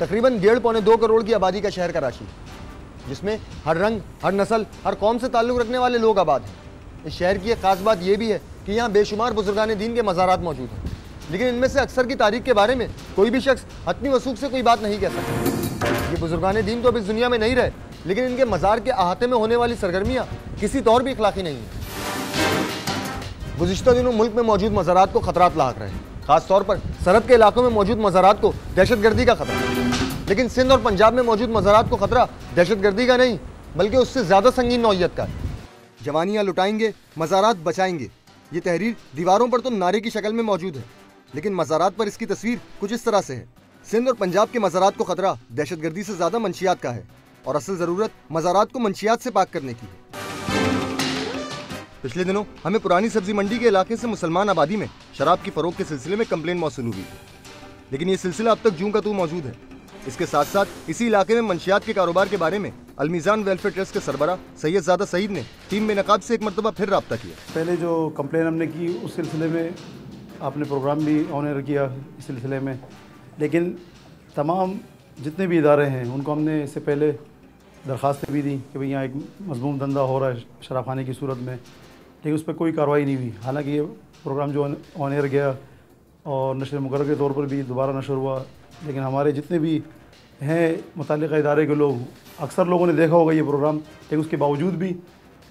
तकरीबन 1.5-2 करोड़ की आबादी का शहर कराची, जिसमें हर रंग, हर नस्ल, हर कौम से ताल्लुक़ रखने वाले लोग आबाद हैं। इस शहर की एक ख़ास बात यह भी है कि यहाँ बेशुमार बुजुर्गान दीन के मज़ारात मौजूद हैं, लेकिन इनमें से अक्सर की तारीख़ के बारे में कोई भी शख्स हतमी वसूख से कोई बात नहीं कह सकता। ये बुजुर्गान दीन तो अब इस दुनिया में नहीं रहे, लेकिन इनके मज़ार के अहाते में होने वाली सरगर्मियाँ किसी तौर भी इखलाक़ी नहीं हैं। गुज़िश्ता दिनों मुल्क में मौजूद मज़ारात को ख़तरात लाहक रहे, ख़ास तौर पर सरहद के इलाकों में मौजूद मज़ारात को दहशतगर्दी का ख़तरा। लेकिन सिंध और पंजाब में मौजूद मज़ारात को ख़तरा दहशतगर्दी का नहीं, बल्कि उससे ज़्यादा संगीन नौइयत का है। जवानियाँ लुटाएंगे, मज़ारात बचाएंगे, ये तहरीर दीवारों पर तो नारे की शक्ल में मौजूद है, लेकिन मज़ारात पर इसकी तस्वीर कुछ इस तरह से है। सिंध और पंजाब के मज़ारात को ख़तरा दहशतगर्दी से ज़्यादा मंशियात का है, और असल ज़रूरत मज़ारात को मंशियात से पाक करने की है। पिछले दिनों हमें पुरानी सब्जी मंडी के इलाके से मुसलमान आबादी में शराब की फ़रोख्त के सिलसिले में कंप्लेन मौसूल हुई, लेकिन ये सिलसिला अब तक जूं का तू मौजूद है। इसके साथ साथ इसी इलाके में मंशियात के कारोबार के बारे में अलमीज़ान वेलफेयर ट्रस्ट के सरबरा सैयद ज़ादा सईद ने टीम में नकाब से एक मरतबा फिर रब्ता किया। पहले जो कंप्लेन हमने की उस सिलसिले में आपने प्रोग्राम भी ऑन एयर किया इस सिलसिले में, लेकिन तमाम जितने भी इदारे हैं उनको हमने इससे पहले दरख्वास्तें भी दी कि भाई यहाँ एक मज़मूम धंधा हो रहा है शराब खाने की सूरत में, लेकिन उस पर कोई कार्रवाई नहीं हुई। हालांकि ये प्रोग्राम जो ऑन एयर गया और नशर मुकर्रर के तौर पर भी दोबारा नशर हुआ, लेकिन हमारे जितने भी हैं मुतल्लिक़ा इदारे के लोग, अक्सर लोगों ने देखा होगा ये प्रोग्राम, लेकिन उसके बावजूद भी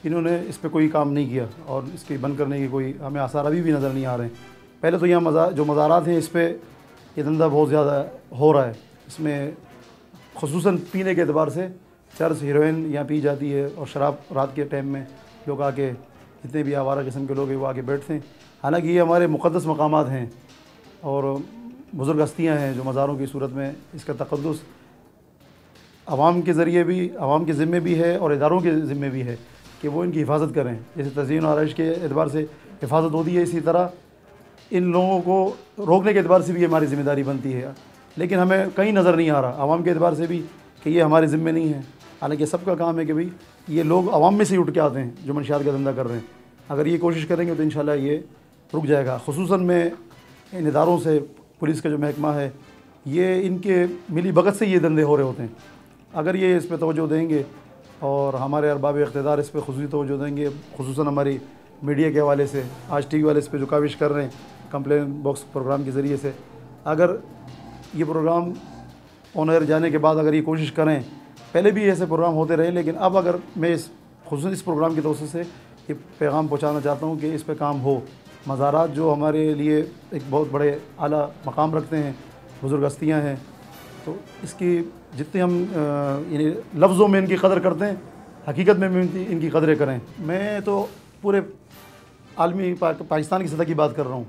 इन्होंने इस पर कोई काम नहीं किया और इसके बंद करने की कोई हमें आसार अभी भी नज़र नहीं आ रहे हैं। पहले तो यहाँ जो मज़ारात हैं इस पर ये धंधा बहुत ज़्यादा हो रहा है। इसमें ख़ुसूसन पीने के अतबार से चरस, हीरोइन यहाँ पी जाती है, और शराब रात के टाइम में लोग आके, जितने भी आवारा किस्म के लोग हैं वो आके बैठते हैं। हालांकि ये हमारे मुक़द्दस मकामात हैं और बुज़ुर्ग हस्तियाँ हैं जो मज़ारों की सूरत में इसका तक़द्दुस आवाम के ज़रिए भी, आवाम के ज़िम्मे भी है और इदारों के ज़िम्मे भी है कि वो इनकी हिफाजत करें। जैसे तज़यीन और आराइश के एतबार से हिफाजत होती है, इसी तरह इन लोगों को रोकने के एतबार से भी हमारी ज़िम्मेदारी बनती है। लेकिन हमें कहीं नज़र नहीं आ रहा आवाम के एतबार से भी कि ये हमारे ज़िम्मे नहीं है। हालांकि सबका काम है कि भाई ये लोग आवाम में से ही उठ के आते हैं जो मंशियात का धंधा कर रहे हैं। अगर ये कोशिश करेंगे तो इंशाल्लाह ये रुक जाएगा। ख़ुसूसन में इन इदारों से, पुलिस का जो महकमा है, ये इनके मिली भगत से ये धंधे हो रहे होते हैं। अगर ये इस पर तवज्जो देंगे और हमारे अरबाब इक़्तिदार इस पर ख़ुसूसी तवज्जो देंगे, ख़ुसूसन हमारी मीडिया के हवाले से, आज टीवी वाले इस पर जो काविश कर रहे हैं कंप्लेन बॉक्स प्रोग्राम के ज़रिए से, अगर ये प्रोग्राम ऑन एयर जाने के बाद अगर ये कोशिश करें, पहले भी ऐसे प्रोग्राम होते रहे, लेकिन अब अगर मैं ख़ुसूसन इस प्रोग्राम की तवज्जो से ये पैगाम पहुँचाना चाहता हूँ कि इस पर काम हो। मज़ारात जो हमारे लिए एक बहुत बड़े आला मकाम रखते हैं, बुज़ुर्ग हस्तियाँ हैं, तो इसकी जितनी हम यानी लफ्ज़ों में इनकी कदर करते हैं, हकीकत में भी इनकी कदरें करें। मैं तो पूरे आलमी पाकिस्तान की सतह की बात कर रहा हूँ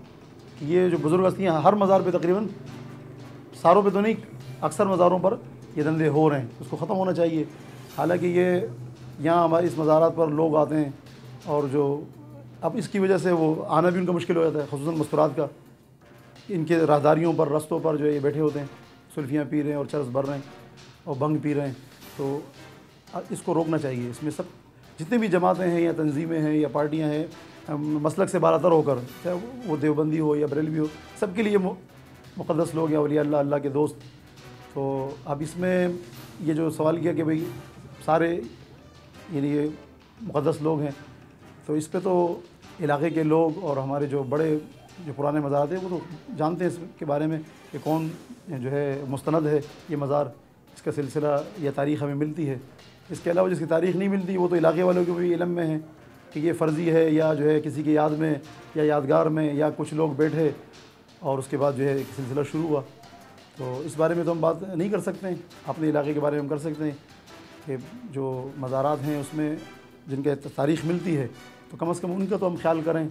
कि ये जो बुज़ुर्ग हस्तियाँ हर मज़ार पे, तकरीबन सारों पे तो नहीं, अक्सर मज़ारों पर ये धंधे हो रहे हैं, उसको ख़त्म होना चाहिए। हालांकि ये यहाँ हमारे इस मज़ारात पर लोग आते हैं और जो अब इसकी वजह से वो आना भी उनका मुश्किल हो जाता है, ख़ुसूसन मस्तूरात का। इनके राहदारियों पर, रस्तों पर जो ये बैठे होते हैं, सुल्फियाँ पी रहे हैं और चरस भर रहे हैं और भंग पी रहे हैं, तो इसको रोकना चाहिए। इसमें सब जितने भी जमातें हैं या तंजीमें हैं या पार्टियाँ हैं, मसलक से बालातर होकर, चाहे वो देवबंदी हो या बरेलवी हो, सबके लिए मुक़द्दस लोग या औलिया अल्लाह, अल्लाह के दोस्त। तो अब इसमें ये जो सवाल किया कि भाई सारे यानी ये मुक़द्दस लोग हैं, तो इस पे तो इलाके के लोग और हमारे जो बड़े जो पुराने मज़ार हैं वो तो जानते हैं इसके बारे में कि कौन जो है मुस्तनद है ये मज़ार, इसका सिलसिला या तारीख़ हमें मिलती है। इसके अलावा जिसकी तारीख़ नहीं मिलती वो तो इलाके वालों के भी इल्म में है कि ये फ़र्ज़ी है या जो है किसी की याद में या यादगार में या कुछ लोग बैठे और उसके बाद जो है एक सिलसिला शुरू हुआ। तो इस बारे में तो हम बात नहीं कर सकते हैं, अपने इलाके के बारे में हम कर सकते हैं कि जो मज़ारात हैं उसमें जिनके तारीख़ मिलती है तो कम से कम उनका तो हम ख्याल करें,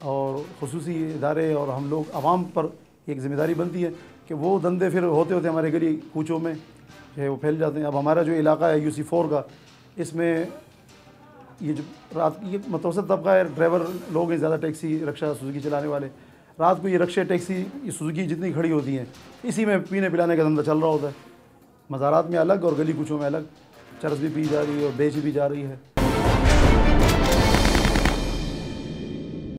और ख़ुसूसी इदारे और हम लोग आवाम पर एक ज़िम्मेदारी बनती है कि वो धंधे फिर होते होते हमारे गली कूचों में जो है वो फैल जाते हैं। अब हमारा जो इलाका है UC4 का, इसमें ये जो रात ये मतवसत तबका है, ड्राइवर लोग हैं ज़्यादा, टैक्सी रिक्शा सुजुकी चलाने वाले, रात को ये रिक्शे टैक्सी ये सुजुकी जितनी खड़ी होती हैं इसी में पीने पिलाने का धंधा चल रहा होता है। मज़ारात में अलग और गली कूचों में अलग, चरस भी पी जा रही है और बेच भी जा रही है।